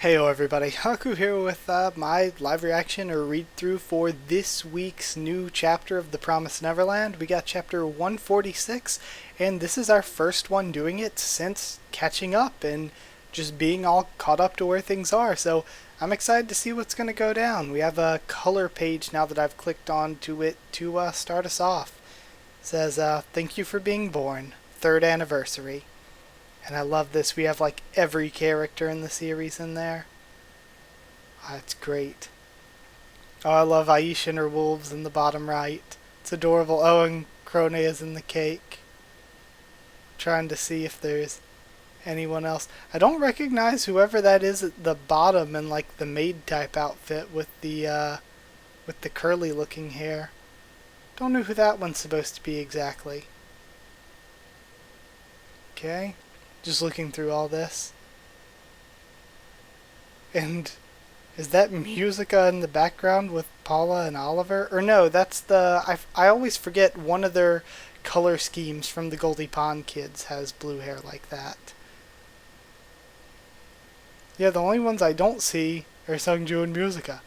Heyo everybody, Haku here with my live reaction or read-through for this week's new chapter of the Promised Neverland. We got chapter 146, and this is our first one doing it since catching up and just being all caught up to where things are. So I'm excited to see what's going to go down. We have a color page now that I've clicked on to it to start us off. It says, thank you for being born, 3rd anniversary. And I love this. We have like every character in the series in there. That's great. Oh, I love Aisha and her wolves in the bottom right. It's adorable. Oh, and Crone is in the cake. Trying to see if there's anyone else. I don't recognize whoever that is at the bottom in like the maid type outfit with the curly looking hair. Don't know who that one's supposed to be exactly. Okay. Just looking through all this. And is that Musica in the background with Paula and Oliver? Or no, that's the... I always forget one of their color schemes from the Goldie Pond kids has blue hair like that. Yeah, the only ones I don't see are Sungju and Musica.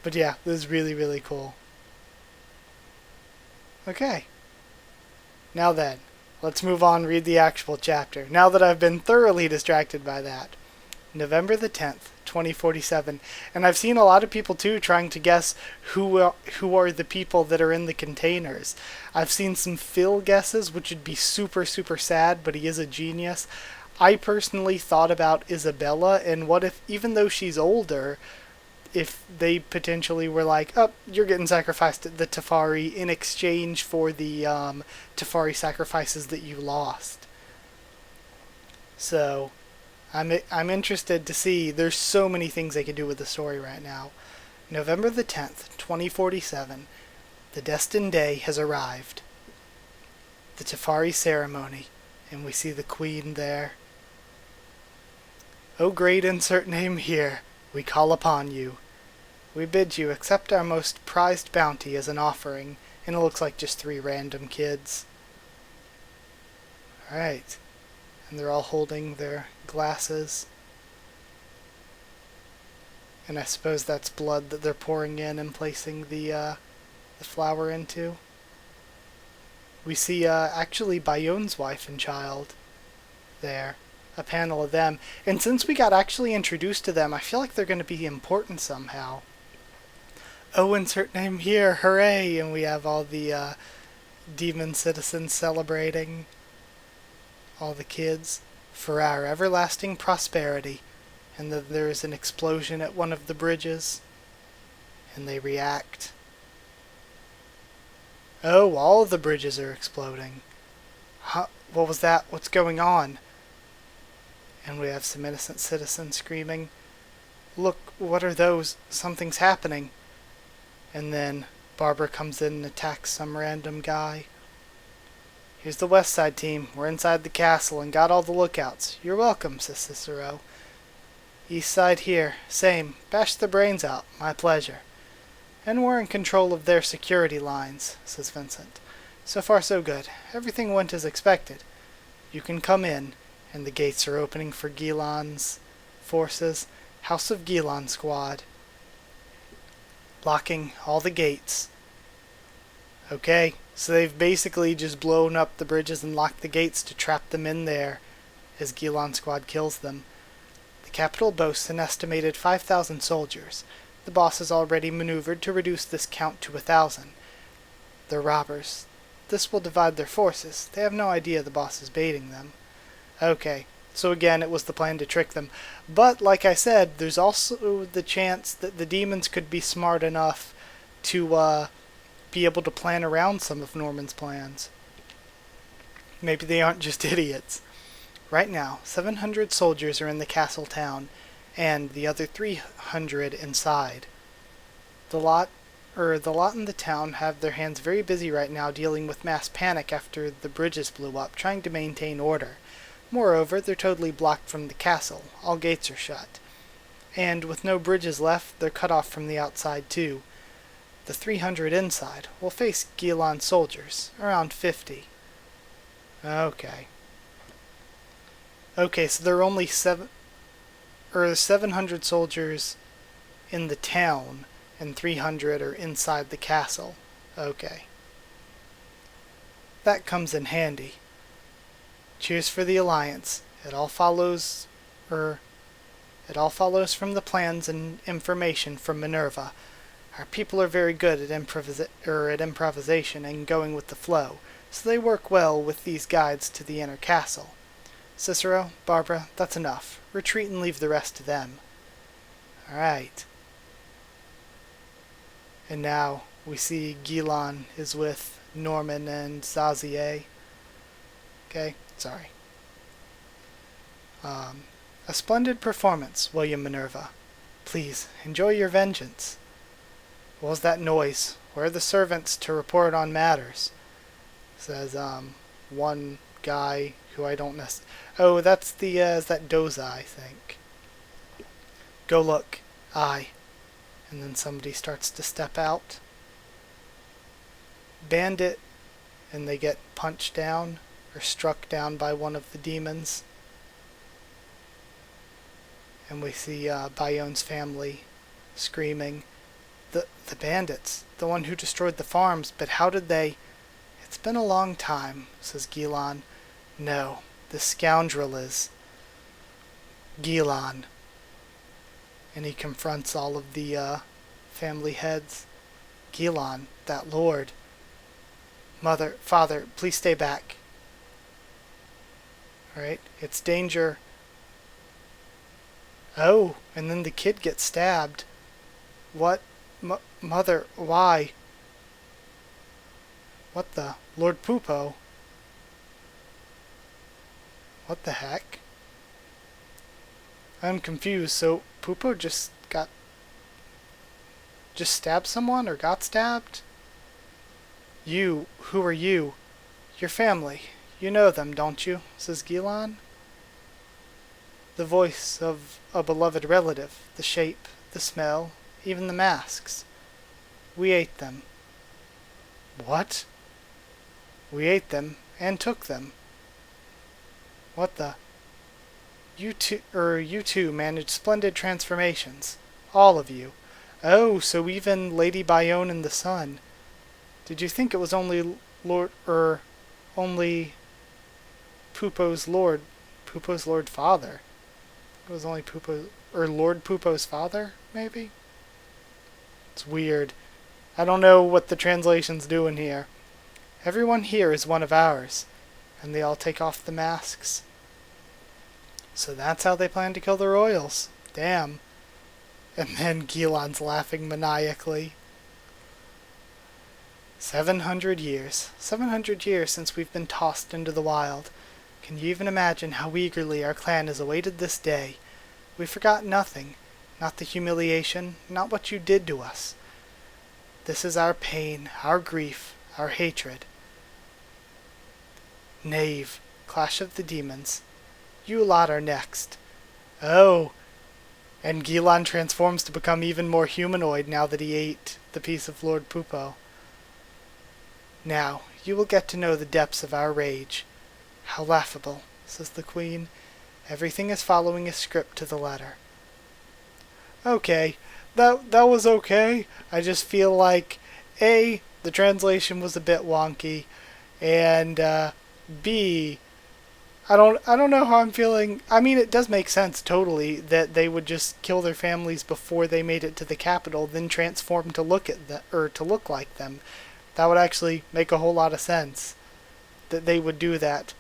But yeah, this is really, really cool. Okay. Now then. Let's move on and read the actual chapter, now that I've been thoroughly distracted by that. November the 10th, 2047. And I've seen a lot of people, too, trying to guess who are the people that are in the containers. I've seen some Phil guesses, which would be super, super sad, but he is a genius. I personally thought about Isabella, and what if, even though she's older, if they potentially were like, oh, you're getting sacrificed at the Tefari in exchange for the Tefari sacrifices that you lost. So, I'm interested to see. There's so many things they could do with the story right now. November the 10th, 2047. The destined day has arrived. The Tefari ceremony. And we see the queen there. O great insert name here, we call upon you. We bid you accept our most prized bounty as an offering, and it looks like just 3 random kids. Alright. And they're all holding their glasses. And I suppose that's blood that they're pouring in and placing the flower into. We see actually Bayon's wife and child there. A panel of them. And since we got actually introduced to them, I feel like they're going to be important somehow. Oh, insert name here, hooray! And we have all the demon citizens celebrating. All the kids. For our everlasting prosperity. And then there is an explosion at one of the bridges. And they react. Oh, all of the bridges are exploding. Huh? What was that? What's going on? And we have some innocent citizens screaming, look, what are those? Something's happening. And then Barbara comes in and attacks some random guy. Here's the West Side team. We're inside the castle and got all the lookouts. You're welcome, says Cicero. East Side here. Same. Bash their brains out. My pleasure. And we're in control of their security lines, says Vincent. So far so good. Everything went as expected. You can come in. And the gates are opening for Gilan's forces. House of Gilan squad. Locking all the gates. Okay, so they've basically just blown up the bridges and locked the gates to trap them in there as Gilan squad kills them. The capital boasts an estimated 5,000 soldiers. The boss has already maneuvered to reduce this count to 1,000. They're robbers. This will divide their forces. They have no idea the boss is baiting them. Okay, so again, it was the plan to trick them. But, like I said, there's also the chance that the demons could be smart enough to be able to plan around some of Norman's plans. Maybe they aren't just idiots. Right now, 700 soldiers are in the castle town, and the other 300 inside. The lot in the town have their hands very busy right now dealing with mass panic after the bridges blew up, trying to maintain order. Moreover, they're totally blocked from the castle. All gates are shut. And with no bridges left, they're cut off from the outside too. The 300 inside will face Gilan soldiers, around 50. Okay. Okay, so there are only 7... 700 soldiers in the town, and 300 are inside the castle. Okay. That comes in handy. Cheers for the alliance. It all follows from the plans and information from Minerva. Our people are very good at improvisation and going with the flow, so they work well with these guides to the inner castle. Cicero, Barbara, that's enough. Retreat and leave the rest to them. Alright. And now we see Gilan is with Norman and Zazie. Okay, sorry. A splendid performance, William Minerva. Please, enjoy your vengeance. What was that noise? Where are the servants to report on matters? Says, one guy who I don't necessarily... Oh, that's the, is that Doza, I think. Go look. Aye. And then somebody starts to step out. Bandit, and they get punched down, or struck down by one of the demons. And we see Bayonne's family screaming. The bandits, the one who destroyed the farms, but how did they... It's been a long time, says Gilan. No, the scoundrel is Gilan. And he confronts all of the family heads. Gilan, that lord. Mother, father, please stay back. Alright, it's danger. Oh, and then the kid gets stabbed. What? Mother, why? What the? Lord Pupo? What the heck? I'm confused, so Pupo just stabbed someone or got stabbed? You, who are you? Your family. You know them, don't you? Says Gilan. The voice of a beloved relative, the shape, the smell, even the masks. We ate them. What? We ate them and took them. What the? You two managed splendid transformations. All of you. Oh, so even Lady Bayonne and the Sun. Did you think it was only only Pupo's Lord Father? It was only Lord Pupo's father, maybe? It's weird. I don't know what the translation's doing here. Everyone here is one of ours. And they all take off the masks. So that's how they plan to kill the royals. Damn. And then Gilan's laughing maniacally. 700 years. 700 years since we've been tossed into the wild. Can you even imagine how eagerly our clan has awaited this day? We forgot nothing. Not the humiliation, not what you did to us. This is our pain, our grief, our hatred. Knave, Clash of the Demons. You lot are next. Oh, and Gilan transforms to become even more humanoid now that he ate the piece of Lord Pupo. Now, you will get to know the depths of our rage. How laughable, says the Queen. Everything is following a script to the letter. Okay, that was okay. I just feel like, A, the translation was a bit wonky, and B, I don't know how I'm feeling. I mean, it does make sense totally that they would just kill their families before they made it to the capital, then transform to look like them. That would actually make a whole lot of sense that they would do that.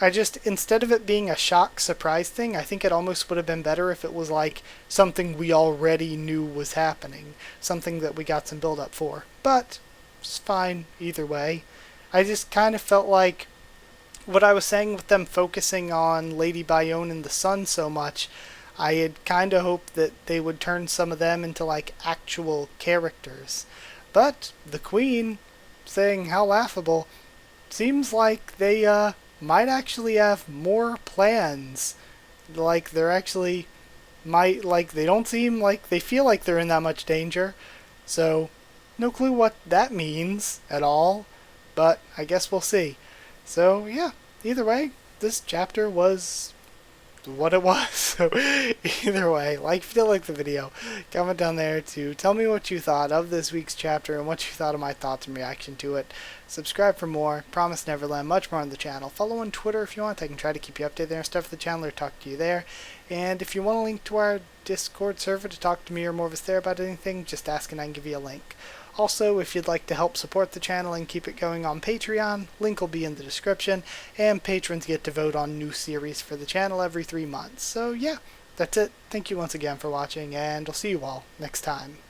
I just, instead of it being a shock surprise thing, I think it almost would have been better if it was like something we already knew was happening, something that we got some build up for. But it's fine either way. I just kind of felt like what I was saying with them focusing on Lady Bayonne and the Sun so much, I had kind of hoped that they would turn some of them into like actual characters. But the Queen saying how laughable, seems like they might actually have more plans. Like they're actually they don't seem like they feel like they're in that much danger. So no clue what that means at all, but I guess we'll see. So yeah, either way, this chapter was what it was. So either way, if you like the video, comment down there to tell me what you thought of this week's chapter and what you thought of my thoughts and reaction to it. Subscribe for more. Promised Neverland, much more on the channel. Follow on Twitter if you want. I can try to keep you updated there and stuff for the channel or talk to you there. And if you want a link to our Discord server to talk to me or more of us there about anything, just ask and I can give you a link. Also, if you'd like to help support the channel and keep it going on Patreon, link will be in the description, and patrons get to vote on new series for the channel every 3 months. So yeah, that's it. Thank you once again for watching, and I'll see you all next time.